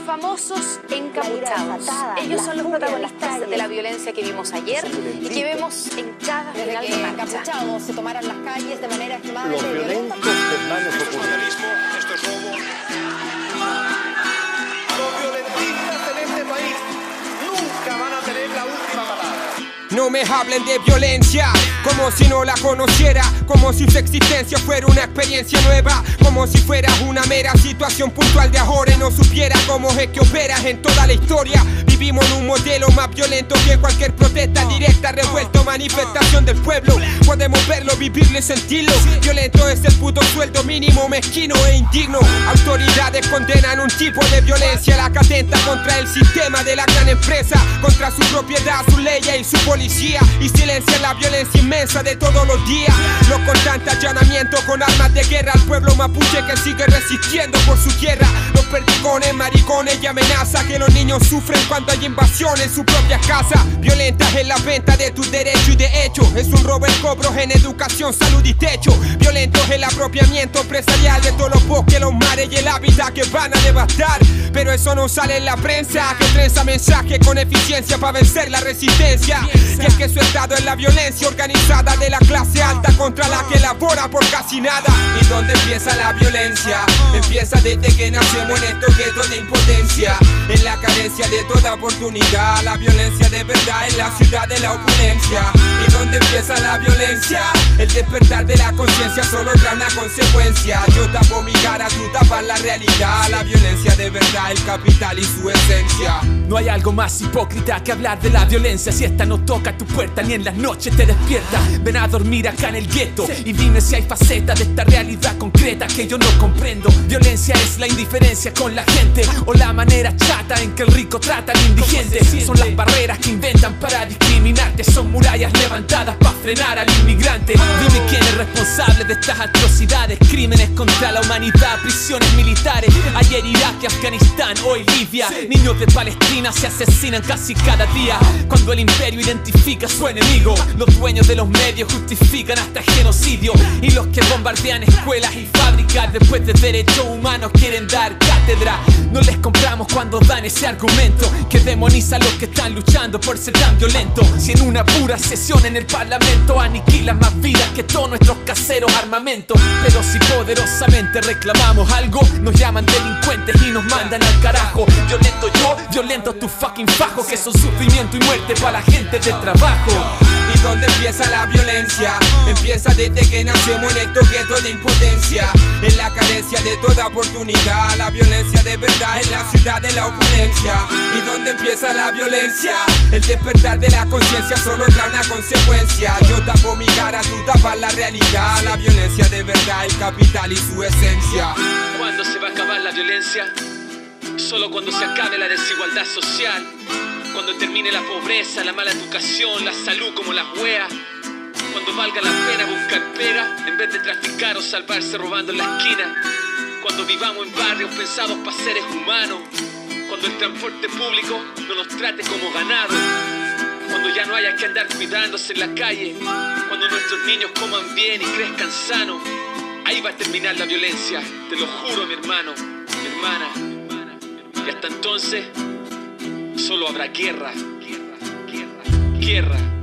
famosos encapuchados. Ellos son los protagonistas de la violencia que vimos ayer y que vemos en cada final de marcha. Encapuchados se tomaran las calles de manera extremadamente Los violenta. violentos desmanes Esto es ocurrieron. vandalismo, esto es robo. Los violentistas en este país nunca van a tener la última palabra. No me hablen de violencia, como si no la conociera, como si su existencia fuera una experiencia nueva, como si fuera una mera situación puntual de ahora y no supiera cómo es que operas en toda la historia. Vivimos en un modelo más violento que cualquier protesta directa, revuelto, manifestación del pueblo. Podemos verlo, vivirlo y sentirlo. Violento es el puto sueldo mínimo, mezquino e indigno. Autoridades condenan un tipo de violencia, la que atenta contra el sistema de la gran empresa, contra su propiedad, sus leyes y su policía, y silencia la violencia inmensa de todos los días. Los constantes allanamientos con armas de guerra al pueblo mapuche que sigue resistiendo por su tierra. Los perdigones, maricones y amenaza que los niños sufren cuando hay invasión en su propia casa. Violentas en la venta de tus derechos y de hecho es un robo en cobros en educación, salud y techo. Violentos el apropiamiento empresarial de todos los bosques, los mares y el hábitat que van a devastar. Pero eso no sale en la prensa, que trenza mensaje con eficiencia para vencer la resistencia. Y es que su estado es la violencia organizada de la clase alta contra la que labora por casi nada. ¿Y dónde empieza la violencia? Empieza desde que nacemos en estos guetos de impotencia, en la carencia de toda oportunidad. La violencia de verdad en la ciudad de la opulencia. ¿Y dónde empieza la violencia? El despertar de la conciencia solo trae una consecuencia. Yo tapo mi cara, tú tapas la realidad. La violencia de verdad, el capital y su esencia. No hay algo más hipócrita que hablar de la violencia si esta no toca tu puerta ni en las noches te despierta. Ven a dormir acá en el gueto y dime si hay facetas de esta realidad concreta que yo no comprendo. Violencia es la indiferencia con la gente o la manera chata en que el rico trata al indigente. Son las barreras que inventan para discriminarte, son murallas levantadas para frenar al inmigrante. Dime quién es responsable de estas atrocidades, crímenes contra la humanidad, prisiones militares. Ayer Irak y Afganistán, hoy Libia. Niños de Palestina se asesinan casi cada día. Cuando el imperio identifica a su enemigo, los dueños de los medios justifican hasta genocidio. Y los que bombardean escuelas y fábricas después de derechos humanos quieren dar cátedra. No les compramos cuando dan ese argumento que demoniza a los que están luchando por ser tan violentos. Si en una pura sesión en el parlamento aniquilan más vidas que todos nuestros caseros armamentos. Pero si poderosamente reclamamos algo, nos llaman delincuentes y nos mandan al carajo. Violento yo, violento tu fucking fajo, que son sufrimiento y muerte para la gente de trabajo. ¿Y dónde empieza la violencia? Empieza desde que nacemos en estos guetos de impotencia, en la carencia de toda oportunidad. La violencia de verdad en la ciudad de la opulencia. ¿Y dónde empieza la violencia? El despertar de la conciencia solo trae una consecuencia. Yo tapo mi cara, tú tapas la realidad. La violencia de verdad, el capital y su esencia. ¿Cuándo se va a acabar la violencia? Solo cuando se acabe la desigualdad social, cuando termine la pobreza, la mala educación, la salud como las weas, cuando valga la pena buscar pega en vez de traficar o salvarse robando en la esquina, cuando vivamos en barrios pensados para seres humanos, cuando el transporte público no nos trate como ganado, cuando ya no haya que andar cuidándose en la calle, cuando nuestros niños coman bien y crezcan sanos. Ahí va a terminar la violencia, te lo juro, mi hermano, mi hermana. Y hasta entonces solo habrá guerra, guerra, guerra, guerra.